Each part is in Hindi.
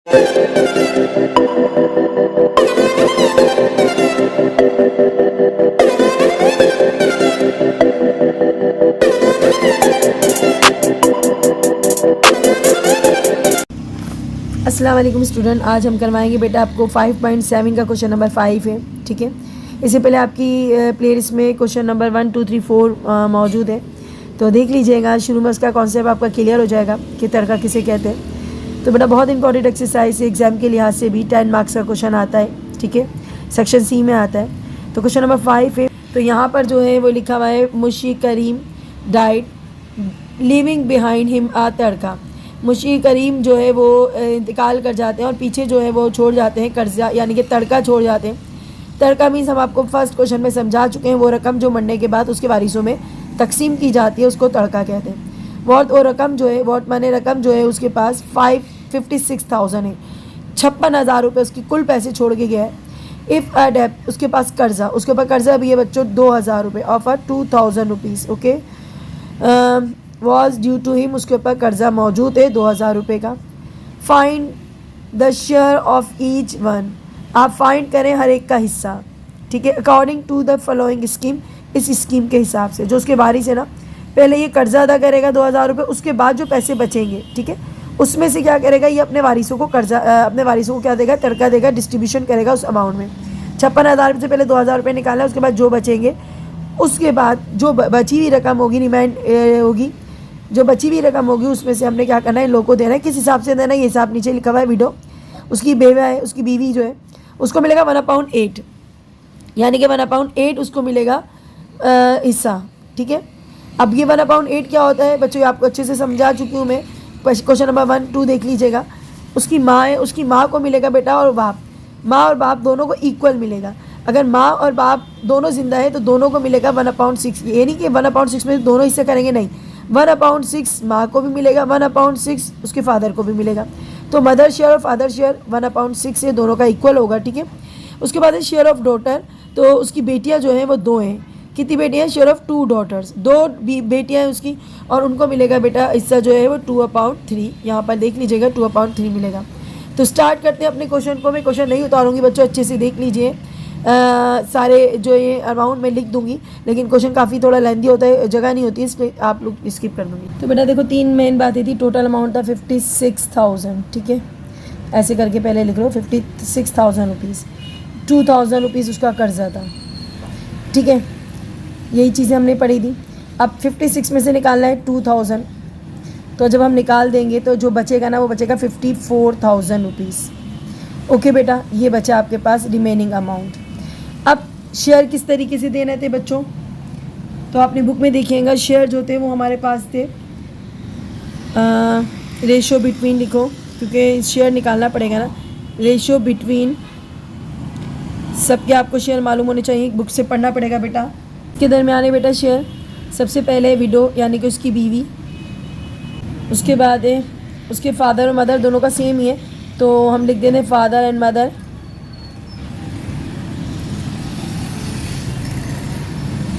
अस्सलाम वालेकुम स्टूडेंट, आज हम करवाएंगे बेटा आपको 5.7 का क्वेश्चन नंबर 5 है। ठीक है, इससे पहले आपकी प्लेलिस्ट में क्वेश्चन नंबर 1, 2, 3, 4 मौजूद है, तो देख लीजिएगा। शुरू में उसका कॉन्सेप्ट आपका क्लियर हो जाएगा कि तड़का किसे कहते हैं। तो बेटा बहुत इंपॉर्टेंट एक्सरसाइज है, एग्जाम के लिहाज से भी 10 मार्क्स का क्वेश्चन आता है। ठीक है, सेक्शन सी में आता है। तो क्वेश्चन नंबर 5 है, तो यहाँ पर जो है वो लिखा हुआ है मुशी करीम डाइड लिविंग बिहाइंड हिम आ तड़का। मुशी करीम जो है वो इंतकाल कर जाते हैं और पीछे जो है वो छोड़ जाते हैं कर्जा, यानी कि तड़का छोड़ जाते हैं। तड़का मीन्स हम आपको फर्स्ट क्वेश्चन में समझा चुके हैं, वो रकम जो मरने के बाद उसके वारिसों में तकसीम की जाती है उसको तड़का कहते हैं। वो रकम जो है, वॉट माने रकम जो है उसके पास 56,000 है, 56,000 रुपये उसकी कुल पैसे छोड़ के गया है। इफ़ अ डेप्ट, उसके पास कर्जा, उसके ऊपर कर्जा भी है बच्चों 2,000 रुपये of 2,000 rupees. Okay, was due to him, उसके ऊपर कर्जा मौजूद है 2,000 रुपये का। Find the share of each one, आप फाइंड करें हर एक का हिस्सा। ठीक है, according to the following scheme, इस स्कीम के हिसाब से जो उसके वारिस है ना, पहले ये कर्जा अदा करेगा 2,000 रुपये, उसके बाद जो पैसे बचेंगे, ठीक है, उसमें से क्या करेगा, ये अपने वारिसों को कर्जा अपने वारिसों को क्या देगा, तड़का देगा, डिस्ट्रीब्यूशन करेगा उस अमाउंट में। 56,000 से पहले 2,000 रुपये निकालना है, उसके बाद जो बचेंगे, उसके बाद जो बची हुई रकम होगी, रिमाइंड होगी, जो बची हुई रकम होगी उसमें से हमने क्या करना है, लोगों को देना है। किस हिसाब से देना है, ये हिसाब नीचे लिखा हुआ है विडो, उसकी बेवा है, उसकी बीवी जो है उसको मिलेगा 1/8, यानी कि 1/8 उसको मिलेगा हिस्सा। ठीक है, अब ये 1/8 क्या होता है बच्चों, आपको अच्छे से समझा चुकी हूँ मैं। क्वेश्चन नंबर 1, 2 देख लीजिएगा। उसकी माँ है, उसकी माँ को मिलेगा बेटा और बाप, माँ और बाप दोनों को इक्वल मिलेगा। अगर माँ और बाप दोनों जिंदा है तो दोनों को मिलेगा 1/6। ये नहीं कि 1/6 में दोनों हिस्से करेंगे, नहीं, 1/6 माँ को भी मिलेगा, 1/6 उसके फादर को भी मिलेगा। तो मदर शेयर और फादर शेयर 1/6 से दोनों का इक्वल होगा। ठीक है, उसके बाद है शेयर ऑफ डॉटर, तो उसकी बेटियां जो हैं वो 2 हैं। कितनी बेटियां, शेयर ऑफ 2 डॉटर्स, 2 बेटियां हैं उसकी, और उनको मिलेगा बेटा हिस्सा जो है वो 2/3। यहाँ पर देख लीजिएगा 2/3 मिलेगा। तो स्टार्ट करते हैं अपने क्वेश्चन को। मैं क्वेश्चन नहीं उतारूंगी बच्चों, अच्छे से देख लीजिए। सारे जो ये अमाउंट में लिख दूंगी, लेकिन क्वेश्चन काफ़ी थोड़ा लेंदी होता है, जगह नहीं होती है, इसलिए आप लोग स्किप कर दूंगी। तो बेटा देखो 3 मेन बातें थी। टोटल अमाउंट था 56,000। ठीक है, ऐसे करके पहले लिख लो 56,000 रुपीज़। 2,000 रुपीज़ उसका कर्जा था। ठीक है, यही चीज़ें हमने पढ़ी थी। अब 56 में से निकालना है 2,000, तो जब हम निकाल देंगे तो जो बचेगा ना वो बचेगा 54,000 रुपीज़। ओके बेटा, ये बचा आपके पास रिमेनिंग अमाउंट। अब शेयर किस तरीके से देने थे बच्चों, तो आपने बुक में देखिएगा शेयर जो थे वो हमारे पास थे, रेशो बिटवीन लिखो, क्योंकि शेयर निकालना पड़ेगा ना। रेशो बिटवीन, सबके आपको शेयर मालूम होने चाहिए, बुक से पढ़ना पड़ेगा बेटा। के दरमियान है बेटा शेयर, सबसे पहले विडो यानी कि उसकी बीवी, उसके बाद है उसके फादर और मदर, दोनों का सेम ही है, तो हम लिख देते हैं फादर एंड मदर।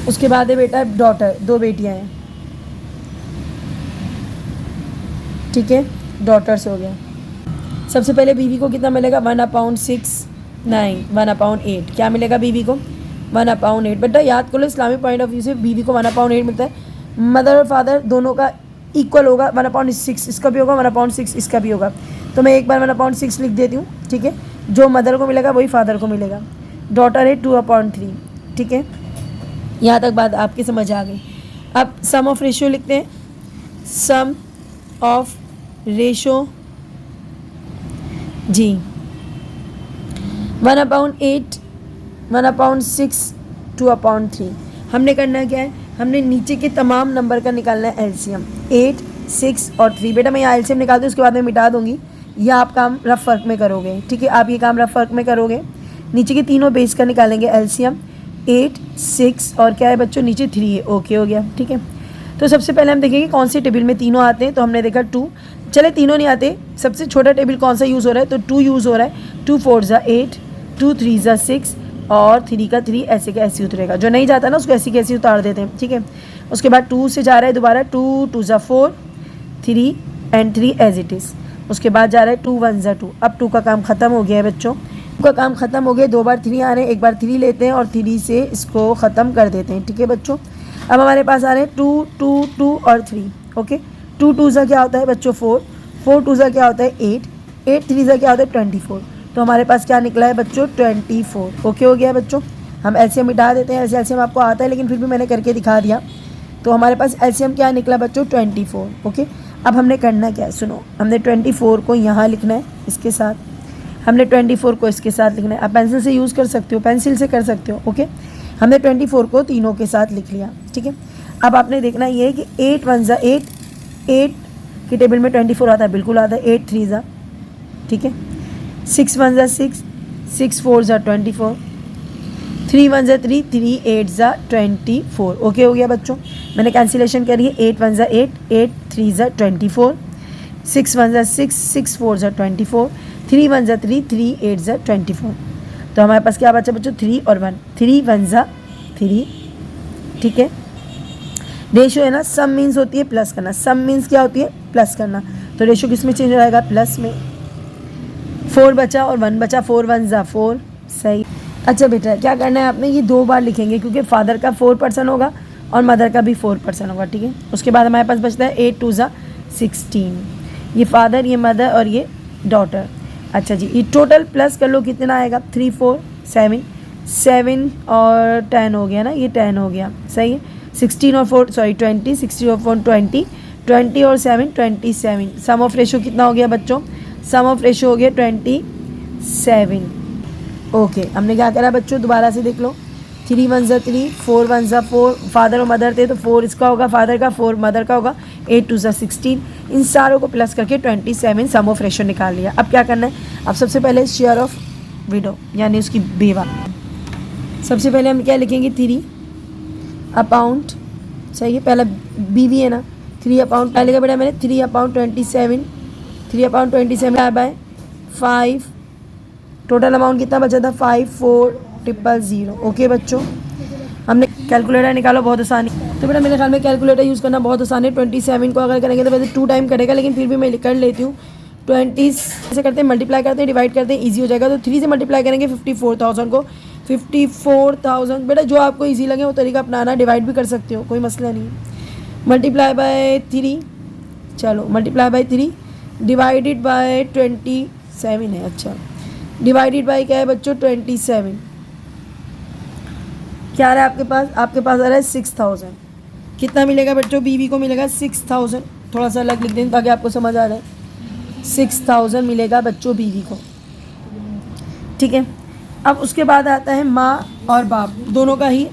उसके बाद है बेटा डॉटर, 2 बेटियां हैं। ठीक है, डॉटर्स हो गया। सबसे पहले बीवी को कितना मिलेगा, 1/8। क्या मिलेगा बीवी को, 1/8। बेटा याद कर लो, इस्लामिक पॉइंट ऑफ व्यू से बीवी को 1/8 मिलता है। मदर और फादर दोनों का इक्वल होगा, 1/6 इसका भी होगा, 1/6 इसका भी होगा। तो मैं एक बार 1/6 लिख देती हूँ। ठीक है, जो मदर को मिलेगा वही फादर को मिलेगा। डॉटर है 2/3। ठीक है, यहाँ तक बात आपकी समझ आ गई। अब सम ऑफ रेशियो लिखते हैं। सम ऑफ रेशो जी 1/8, 1/6, 2/3। हमने करना क्या है, हमने नीचे के तमाम नंबर का निकालना है एलसीएम, 8, 6 और 3। बेटा मैं यहाँ एलसीएम निकाल दूँ, उसके बाद मैं मिटा दूँगी, यह आप काम रफ वर्क में करोगे। ठीक है, आप ये काम रफ वर्क में करोगे। नीचे के तीनों बेस का निकालेंगे एलसीएम, 8, 6 और क्या है बच्चों, नीचे 3 है। ओके हो गया। ठीक है, तो सबसे पहले हम देखेंगे कौन से टेबल में तीनों आते हैं। तो हमने देखा 2, चले तीनों नहीं आते, सबसे छोटा टेबल कौन सा यूज़ हो रहा है, तो 2 यूज़ हो रहा है। 2 4 ज़ा 8, 2 3 ज़ा 6 और 3 का 3 ऐसे का ऐसे उतरेगा। जो नहीं जाता ना उसको ऐसी कैसी उतार देते हैं। ठीक है, उसके बाद 2 से जा रहा है दोबारा, 2 2 ज़ा 4, 3 एंड 3 एज इट इज़। उसके बाद जा रहा है 2 1 2। अब 2 का काम ख़त्म हो गया है बच्चों, 2 का काम ख़त्म हो गया। 2 बार 3 आ रहे हैं, एक बार 3 लेते हैं और 3 से इसको ख़त्म कर देते हैं। ठीक है बच्चों, अब हमारे पास आ रहे हैं 2 2 2 और 3। ओके, 2 2 सा क्या होता है बच्चों 4, 4 2 सा क्या होता है 8, 8 3 सा क्या होता है 24। तो हमारे पास क्या निकला है बच्चों 24। ओके हो गया है बच्चों। हम एलसीएम मिटा देते हैं, ऐसे एलसीएम आपको आता है लेकिन फिर भी मैंने करके दिखा दिया। तो हमारे पास एलसीएम क्या निकला बच्चों 24। ओके, अब हमने करना क्या है, सुनो, हमने 24 को यहाँ लिखना है इसके साथ, हमने 24 को इसके साथ लिखना है। आप पेंसिल से यूज़ कर सकते हो, पेंसिल से कर सकते हो। ओके, हमने 24 को तीनों के साथ लिख लिया। ठीक है, अब आपने देखना ये है कि 8 1 ज़ा 8, 8 की टेबल में 24 आता है, बिल्कुल आता है। 8 3 ज़ा, ठीक है, 6 1 ज़ा 6, 6 4 ज़ा 24, 3 1 ज़ा 3, 3 8 ज़ा 24। ओके हो गया बच्चों, मैंने कैंसिलेशन करी है। 8 1 ज़ा 8, 8 3 ज़ा 24, 6 1 ज़ा 6, 6 4 ज़ा 24, 3 1 ज़ा 3, 3 8 ज़ा 24। तो हमारे पास क्या बचा बच्चों 3 और 1, 3 1 ज़ा 3। ठीक है, रेशियो है ना, सम मीन्स होती है प्लस करना, सम मीन्स क्या होती है प्लस करना। तो रेशियो किस में चेंज हो जाएगा, प्लस में। 4 बचा और 1 बचा, 4 1 ज़ा 4, सही। अच्छा बेटा क्या करना है आपने, ये 2 बार लिखेंगे क्योंकि फादर का 4% होगा और मदर का भी 4% होगा। ठीक है, उसके बाद हमारे पास बचता है 8 2 ज़ा 16, ये फादर, ये मदर और ये डॉटर। अच्छा जी, ये टोटल प्लस कर लो कितना आएगा, 3 4 7, 7 और 10 हो गया ना, ये 10 हो गया, सही है। 16 और 4 सॉरी 20, 16 और 4 20, 20 और 7 27। सम ऑफ रेशो कितना हो गया बच्चों, सम ऑफ रेशो हो गया 27। ओके, हमने क्या करा बच्चों, दोबारा से देख लो। 3 1 ज़ा 3, 4 1 ज़ा 4, फादर और मदर थे तो 4 इसका होगा फादर का, 4 मदर का होगा, 8 2 ज़ा 16। इन सारों को प्लस करके 27 सम ऑफ रेशो निकाल लिया। अब क्या करना है, अब सबसे पहले शेयर ऑफ विडो यानी उसकी बेवा। सबसे पहले हम क्या लिखेंगे 3 अपाउंड, सही है, पहला बीवी है ना, 3 अपाउंड क्या लिखा बेटा मैंने, 3 अपाउंड 27, 3 अपाउंड 27 बाय 5, टोटल अमाउंट कितना बचा था 5 4 000। ओके बच्चों, हमने कैलकुलेटर निकालो, बहुत आसानी। तो बेटा मेरे ख्याल में कैलकुलेटर यूज़ करना बहुत आसान है। 27 को अगर करेंगे तो वैसे 2 टाइम करेगा लेकिन फिर भी मैं कर लेती हूँ। 20 से करते हैं, मल्टीप्लाई करते हैं, डिवाइड करते हैं, ईजी हो जाएगा। तो 3 से मल्टीप्लाई करेंगे 54,000 को, 54,000। बेटा जो आपको ईजी लगे वो तरीका अपनाना, डिवाइड भी कर सकते हो, कोई मसला नहीं। मल्टीप्लाई बाय 3, चलो मल्टीप्लाई बाय 3 डिवाइडेड बाय 27 है। अच्छा, डिवाइडेड बाय क्या है बच्चों 27, क्या आ रहा है आपके पास, आपके पास आ रहा है 6000। कितना मिलेगा बच्चों, बीवी को मिलेगा 6000। थोड़ा सा अलग लिख दें ताकि आपको समझ आ रहा है। 6000 मिलेगा बच्चों बीवी को। ठीक है, अब उसके बाद आता है माँ और बाप दोनों का ही।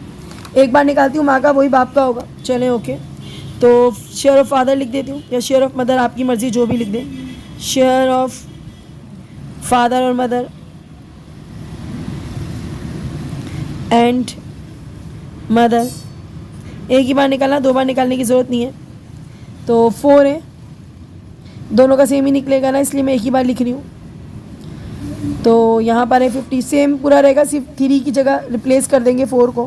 एक बार निकालती हूँ माँ का, वही बाप का होगा। चलें ओके, तो शेयर ऑफ फादर लिख देती हूँ या शेयर ऑफ मदर, आपकी मर्ज़ी, जो भी लिख दें। शेयर ऑफ फादर और मदर एंड मदर, एक ही बार निकालना, 2 बार निकालने की ज़रूरत नहीं है। तो 4 है, दोनों का सेम ही निकलेगा ना, इसलिए मैं एक ही बार लिख रही हूँ। तो यहाँ पर है 50, सेम पूरा रहेगा, सिर्फ 3 की जगह रिप्लेस कर देंगे 4 को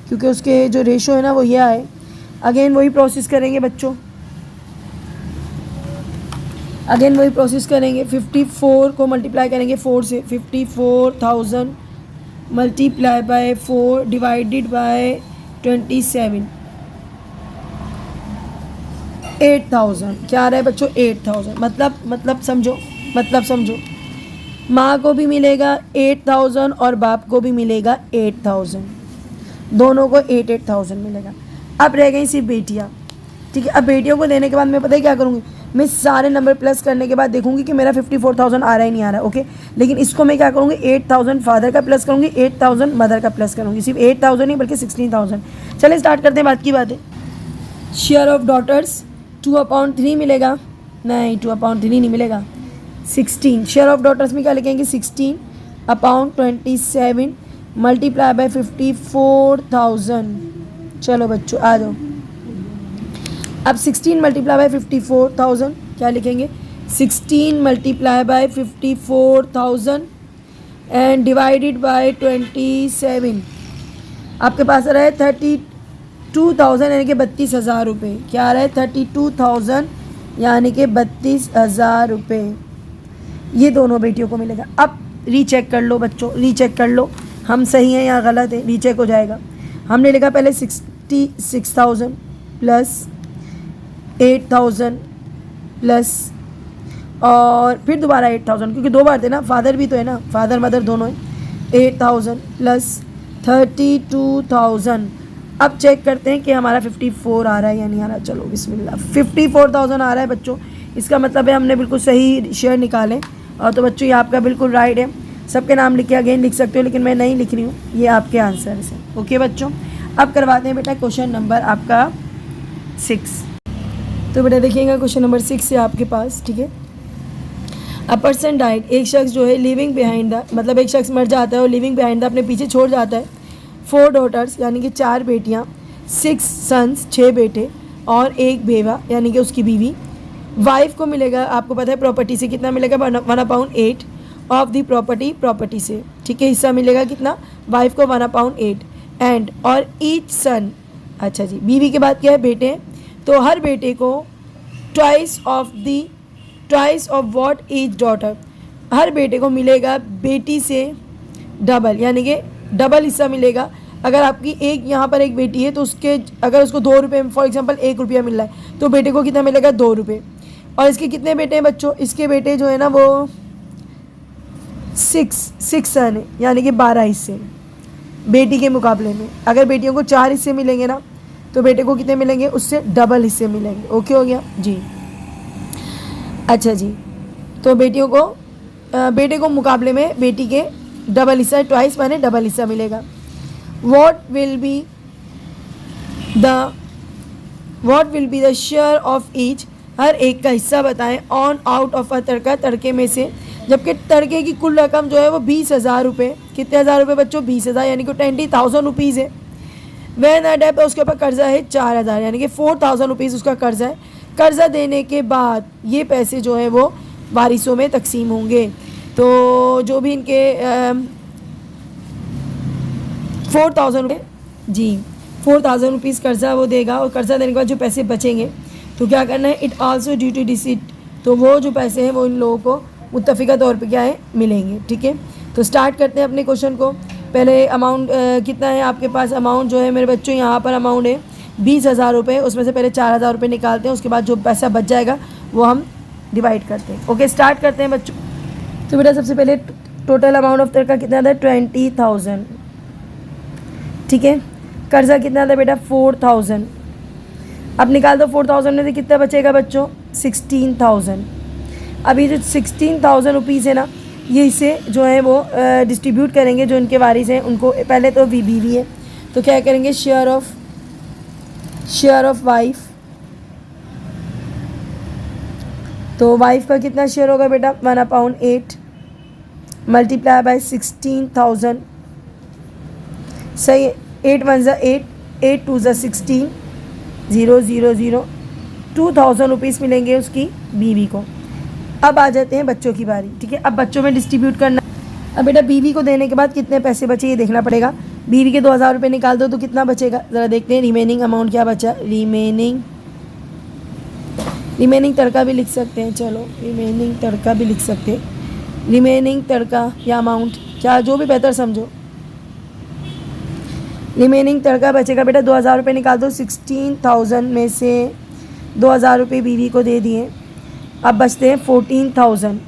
क्योंकि उसके जो रेशो है ना वो ये आए। अगेन वही प्रोसेस करेंगे बच्चों, अगेन वही प्रोसेस करेंगे। 54 को मल्टीप्लाई करेंगे 4 से, 54,000 मल्टीप्लाई बाय 4 डिवाइडेड बाय 27, 8000। क्या आ रहा है बच्चों 8000। मतलब समझो, माँ को भी मिलेगा 8000 और बाप को भी मिलेगा 8000, दोनों को 8,000 मिलेगा। अब रह गई सिर्फ बेटियाँ। ठीक है, अब बेटियों को देने के बाद मैं पता है क्या करूँगी, मैं सारे नंबर प्लस करने के बाद देखूंगी कि मेरा 54,000 आ रहा है नहीं आ रहा है। ओके, लेकिन इसको मैं क्या करूँगी 8,000 फादर का प्लस करूँगी, 8,000 मदर का प्लस करूँगी। सिर्फ 8,000 नहीं बल्कि 16,000। चलिए स्टार्ट करते हैं बात की बातें। शेयर ऑफ डॉटर्स 2/3 मिलेगा, नहीं 2/3 नहीं मिलेगा, 16। शेयर ऑफ डॉटर्स में क्या लिखेंगे 16/27 मल्टीप्लाई बाय 54,000। चलो बच्चों आ जाओ, अब 16 मल्टीप्लाई बाय 54,000 क्या लिखेंगे 16 multiply by 54,000 and divided by 27। आपके पास आ रहा है 32,000 यानी कि 32,000 रुपये। क्या आ रहा है 32,000 यानी कि 32,000 रुपये। ये दोनों बेटियों को मिलेगा। अब रीचेक कर लो बच्चों, रीचेक कर लो हम सही हैं या गलत है, रीचेक हो जाएगा। हमने लिखा पहले 66,000 प्लस 8,000 प्लस और फिर दोबारा 8,000, क्योंकि 2 बार थे ना, फादर भी तो है ना, फादर मदर दोनों है। 8,000 प्लस 32,000। अब चेक करते हैं कि हमारा 54 आ रहा है या नहीं आ रहा। चलो बिस्मिल्लाह, 54,000 आ रहा है बच्चों। इसका मतलब है हमने बिल्कुल सही शेयर निकाले। और तो बच्चों ये आपका बिल्कुल राइट है। सबके नाम लिख के अगेन लिख सकते हो, लेकिन मैं नहीं लिख रही हूँ, ये आपके आंसर है। ओके बच्चों, अब करवाते हैं बेटा क्वेश्चन नंबर आपका 6। तो बेटा देखिएगा क्वेश्चन नंबर 6 है आपके पास, ठीक है। अ पर्सन डाइड, एक शख्स जो है लिविंग बिहाइंड द, मतलब एक शख्स मर जाता है और लिविंग बिहाइंड द अपने पीछे छोड़ जाता है 4 डॉटर्स यानी कि 4 बेटियाँ, 6 सन्स 6 बेटे और 1 बेवा यानी कि उसकी बीवी। वाइफ को मिलेगा, आपको पता है प्रॉपर्टी से कितना मिलेगा, 1/8 ऑफ द प्रॉपर्टी से, ठीक है। हिस्सा मिलेगा कितना, वाइफ को 1/8 एंड और ईच सन। अच्छा जी, बीवी के बाद क्या है, बेटे, तो हर बेटे को twice of what each daughter, हर बेटे को मिलेगा बेटी से डबल, यानी कि डबल हिस्सा मिलेगा। अगर आपकी एक यहाँ पर एक बेटी है तो उसके अगर उसको 2 रुपये, फॉर एग्जांपल 1 रुपया मिल रहा है, तो बेटे को कितना मिलेगा, 2 रुपये। और इसके कितने बेटे हैं बच्चों, इसके बेटे जो है ना वो 6 सन है, यानी कि 12 हिस्से बेटी के मुकाबले में। अगर बेटियों को 4 हिस्से मिलेंगे ना, तो बेटे को कितने मिलेंगे, उससे डबल हिस्से मिलेंगे। ओके हो गया जी। अच्छा जी, तो बेटियों को बेटे को मुकाबले में बेटी के डबल हिस्सा, ट्वाइस माने डबल हिस्सा मिलेगा। What will be the share of each, हर एक का हिस्सा बताएं ऑन आउट ऑफ अ तड़का, तड़के में से, जबकि तड़के की कुल रकम जो है वो 20,000 रुपये, कितने हज़ार रुपये बच्चों, 20,000 यानी कि 20,000 रुपीज़ है। वैन अ डेब्ट, उसके ऊपर कर्जा है 4,000 यानी कि 4,000 रुपीज़ उसका कर्जा है। कर्जा देने के बाद ये पैसे जो है वो वारिसों में तकसीम होंगे। तो जो भी इनके 4,000 रुपये जी, 4,000 रुपीज़ कर्जा वो देगा, और कर्जा देने के बाद जो पैसे बचेंगे तो क्या करना है, इट आल्सो ड्यू टू डिसिट, तो वो जो पैसे हैं वो इन लोगों को मुत्तफ़िका तौर पे क्या है, मिलेंगे। ठीक है, तो स्टार्ट करते हैं अपने क्वेश्चन को। पहले अमाउंट कितना है आपके पास, अमाउंट जो है मेरे बच्चों यहाँ पर अमाउंट है 20,000 रुपये। उसमें से पहले 4,000 रुपये निकालते हैं, उसके बाद जो पैसा बच जाएगा वो हम डिवाइड करते हैं। ओके, स्टार्ट करते हैं बच्चों। तो बेटा सबसे पहले टोटल अमाउंट ऑफ तड़का कितना था, 20,000। ठीक है, कर्जा कितना था बेटा, 4,000। अब निकाल दो 4,000 में से कितना बचेगा बच्चों, 16,000। अब ये जो 16,000 रुपीज़ है ना, ये इसे जो है वो डिस्ट्रीब्यूट करेंगे जो इनके वारिस हैं उनको। पहले तो बीवी है तो क्या करेंगे, शेयर ऑफ वाइफ। तो वाइफ का कितना शेयर होगा बेटा, 1/8 मल्टीप्लाई बाय 16,000। सही है, 8 1 ज़ा 8, 8 2 ज़ा 16, 0 0 0, 2,000 रुपीज़ मिलेंगे उसकी बीवी को। अब आ जाते हैं बच्चों की बारी। ठीक है, अब बच्चों में डिस्ट्रीब्यूट करना। अब बेटा बीवी को देने के बाद कितने पैसे बचे ये देखना पड़ेगा। बीवी के 2,000 रुपये निकाल दो तो कितना बचेगा, ज़रा देखते हैं रिमेनिंग अमाउंट क्या बचा। रिमेनिंग तड़का भी लिख सकते हैं, चलो रिमेनिंग तड़का भी लिख सकते हैं। रिमेनिंग तड़का या अमाउंट, क्या जो भी बेहतर समझो। रिमेनिंग तड़का बचेगा बेटा 2,000 रुपये निकाल दो। 16,000 में से 2,000 रुपये बीवी को दे दिए, अब बचते हैं 14,000।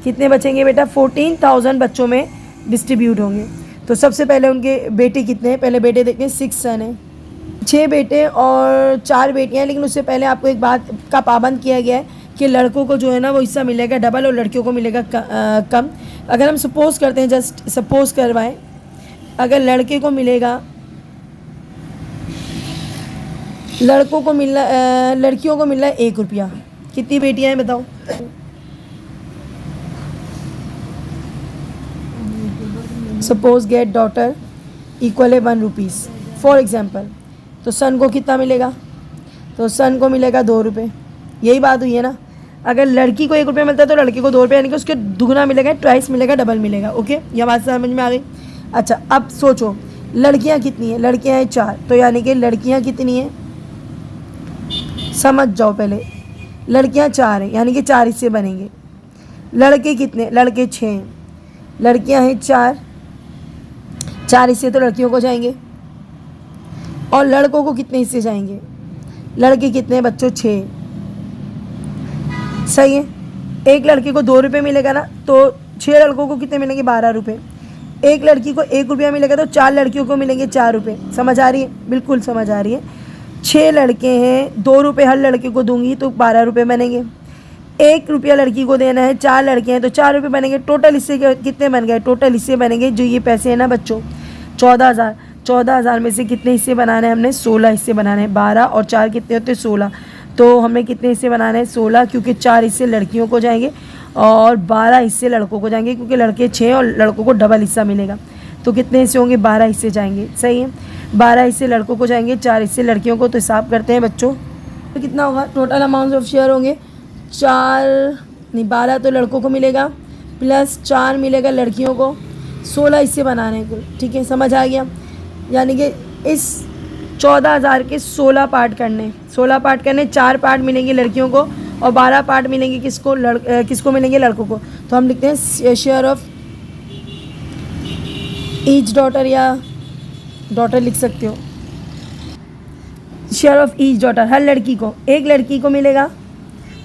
कितने बचेंगे बेटा, 14,000 बच्चों में डिस्ट्रीब्यूट होंगे। तो सबसे पहले उनके बेटे कितने हैं, पहले बेटे देखते हैं। 6 सन है, 6 बेटे और 4 बेटियां। लेकिन उससे पहले आपको एक बात का पाबंद किया गया है कि लड़कों को जो है ना वो हिस्सा मिलेगा डबल और लड़कियों को मिलेगा कम। अगर हम सपोज़ करते हैं, जस्ट सपोज़ करवाएं, अगर लड़के को मिलेगा, लड़कों को मिल रहा, लड़कियों को मिल रहा है 1 रुपया। कितनी बेटियां हैं बताओ, सपोज गेट डॉटर इक्वल है 1 रुपीज़ फॉर एग्जाम्पल। तो सन को कितना मिलेगा, तो सन को मिलेगा 2 रुपये। यही बात हुई है ना। अगर लड़की को 1 रुपया मिलता है तो लड़के को 2 रुपये, यानी कि उसके दुगना मिलेगा, ट्वाइस मिलेगा, डबल मिलेगा। ओके, यह बात समझ में आ गई। अच्छा, अब सोचो लड़कियां कितनी हैं, लड़कियां हैं 4, तो यानी कि लड़कियां कितनी हैं, समझ जाओ। पहले लड़कियां 4 हैं यानी कि 4 हिस्से बनेंगे। लड़के कितने, लड़के 6 हैं, लड़कियां हैं 4, 4 हिस्से तो लड़कियों को जाएंगे। और लड़कों को कितने हिस्से जाएंगे, लड़के कितने हैं बच्चों, 6। सही है। एक लड़के को 2 रुपये मिलेगा ना, तो 6 लड़कों को कितने मिलेंगे, 12 रुपये। एक लड़की को 1 रुपया मिलेगा तो 4 लड़कियों को मिलेंगे 4 रुपये। समझ आ रही है, बिल्कुल समझ आ रही है। 6 लड़के हैं, 2 रुपये हर लड़के को दूंगी तो 12 रुपये बनेंगे। 1 रुपया लड़की को देना है, 4 लड़के हैं तो 4 रुपये बनेंगे। टोटल हिस्से कितने बन गए, टोटल हिस्से बनेंगे जो ये पैसे हैं ना बच्चों, 14,000। 14,000 में से कितने हिस्से बनाने हैं हमने, 16 हिस्से बनाने हैं। 12 और 4 कितने होते हैं, 16। तो हमें कितने हिस्से बनाने हैं, 16, क्योंकि 4 हिस्से लड़कियों को जाएंगे और 12 हिस्से लड़कों को जाएंगे, क्योंकि लड़के 6 और लड़कों को डबल हिस्सा मिलेगा। तो कितने हिस्से होंगे, 12 हिस्से जाएंगे। सही है, 12 हिस्से लड़कों को जाएंगे, 4 हिस्से लड़कियों को। तो हिसाब करते हैं बच्चों, तो कितना होगा, टोटल अमाउंट ऑफ शेयर होंगे 12 तो लड़कों को मिलेगा प्लस 4 मिलेगा लड़कियों को। 16 हिस्से बनाने हैं कुल, ठीक है, समझ आ गया। यानी कि इस 14,000 के 16 पार्ट करने, 16 पार्ट करने, 4 पार्ट मिलेंगे लड़कियों को और 12 पार्ट मिलेंगे किसको, किसको मिलेंगे, लड़कों को। तो हम लिखते हैं शेयर ऑफ ईच डॉटर, या डॉटर लिख सकते हो, शेयर ऑफ ईच डॉटर, हर लड़की को, एक लड़की को मिलेगा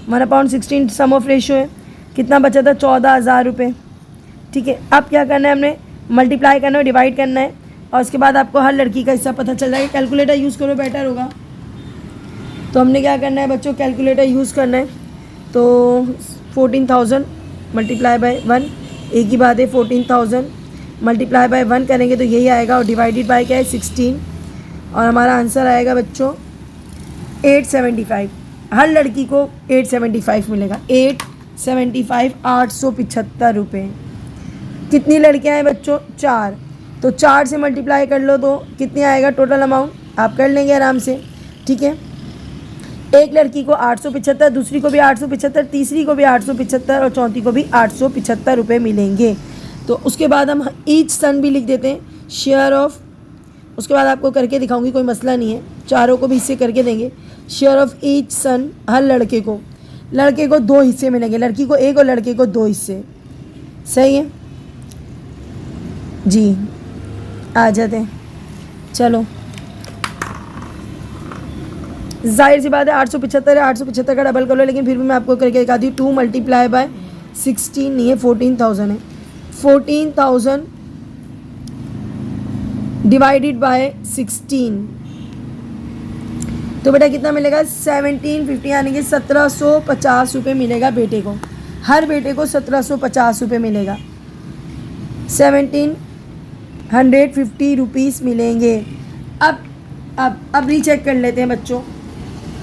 1/16 सम ऑफ रेशियो है। कितना बचा था, 14,000 रुपये। ठीक है, अब क्या करना है, हमने मल्टीप्लाई करना है, डिवाइड करना है और उसके बाद आपको हर लड़की का हिस्सा पता चल जाएगा। कैलकुलेटर यूज़ करो, बेटर होगा। तो हमने क्या करना है बच्चों, कैलकुलेटर यूज़ करना है। तो 14,000 मल्टीप्लाई बाय 1, एक ही बात है, 14,000 मल्टीप्लाई बाय 1 करेंगे तो यही आएगा और डिवाइडेड बाय क्या है, 16, और हमारा आंसर आएगा बच्चों 875। हर लड़की को 875 मिलेगा, 875, 875 रुपये। कितनी लड़कियां हैं बच्चों, 4। तो 4 से मल्टीप्लाई कर लो तो कितनी आएगा टोटल अमाउंट, आप कर लेंगे आराम से। ठीक है, एक लड़की को 875, दूसरी को भी 875, तीसरी को भी 875 और चौथी को भी 875 रुपये मिलेंगे। तो उसके बाद हम ईच सन भी लिख देते हैं, शेयर ऑफ, उसके बाद आपको करके दिखाऊंगी, कोई मसला नहीं है, चारों को भी हिस्से करके देंगे। शेयर ऑफ ईच सन, हर लड़के को 2 हिस्से मिलेंगे, लड़की को 1 और लड़के को 2 हिस्से। सही है जी, आ जाते हैं। चलो, जाहिर सी बात है 875 है, 875 का डबल कर लो, लेकिन फिर भी मैं आपको करके दिखाती हूँ। 2 मल्टीप्लाई बाय 16 नहीं है, 14,000 है। 14,000 डिवाइडेड बाय 16, तो बेटा कितना मिलेगा, 1750, यानी कि 1750 रुपये मिलेगा बेटे को। हर बेटे को 1750 रुपये मिलेगा, 1750 रुपीज़ मिलेंगे। अब रीचेक कर लेते हैं बच्चों।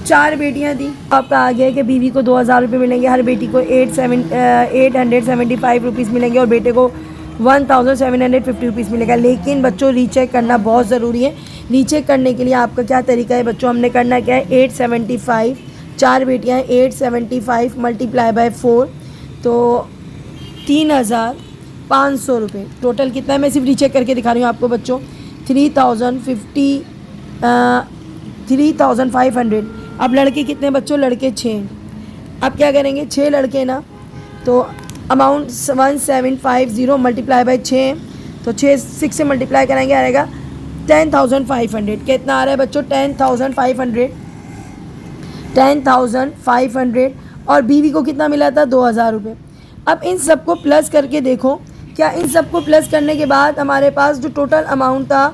4 बेटियां थी, आपका आ गया है कि बीवी को 2,000 रुपये मिलेंगे, हर बेटी को 875 रुपीज़ मिलेंगे और बेटे को 1,750 रुपीज़ मिलेगा। लेकिन बच्चों रीचेक करना बहुत ज़रूरी है। रीचेक करने के लिए आपका क्या तरीका है बच्चों, हमने करना क्या है, 875, 4 बेटियां हैं, 875 मल्टीप्लाई बाय 4, तो 3,500 रुपये। टोटल कितना है, मैं सिर्फ रीचेक करके दिखा रही हूँ आपको बच्चों। 3,500। अब लड़के कितने बच्चों, लड़के 6। अब क्या करेंगे, 6 लड़के ना, तो अमाउंट 1750 मल्टीप्लाई बाय 6, तो 6 से मल्टीप्लाई कराएंगे, आएगा 10,500। कितना आ रहा है बच्चों, 10,500। 10,500 और बीवी को कितना मिला था, 2,000 रुपये। अब इन सबको प्लस करके देखो, क्या इन सबको प्लस करने के बाद हमारे पास जो टोटल अमाउंट था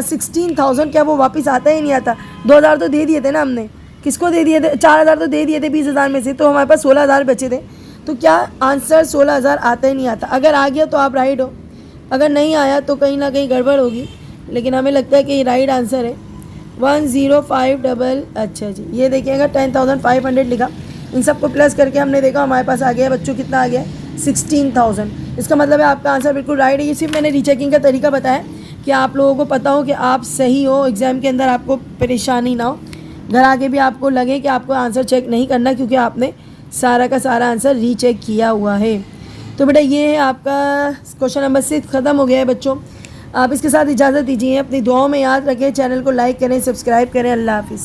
16,000, क्या वो वापस आता ही नहीं आता। 2,000 तो दे दिए थे ना हमने, किसको दे दिए थे, 4,000 तो दे दिए थे 20,000 में से, तो हमारे पास 16,000 बचे थे। तो क्या आंसर 16,000 आता ही नहीं आता। अगर आ गया तो आप राइट हो, अगर नहीं आया तो कहीं ना कहीं गड़बड़ होगी, लेकिन हमें लगता है कि ये राइट आंसर है। 105 अच्छा जी, ये देखिएगा 10,500 लिखा। इन सबको प्लस करके हमने देखा, हमारे पास आ गया बच्चों, कितना आ गया, 16,000। इसका मतलब है आपका आंसर बिल्कुल राइट है। ये सिर्फ मैंने रीचेकिंग का तरीका बताया कि आप लोगों को पता हो कि आप सही हो, एग्ज़ाम के अंदर आपको परेशानी ना हो, घर आके भी आपको लगे कि आपको आंसर चेक नहीं करना, क्योंकि आपने सारा का सारा आंसर रीचेक किया हुआ है। तो बेटा ये है आपका क्वेश्चन नंबर 6 ख़त्म हो गया है बच्चों। आप इसके साथ इजाज़त दीजिए, अपनी दुआओं में याद रखें, चैनल को लाइक करें, सब्सक्राइब करें। अल्लाह हाफिज़।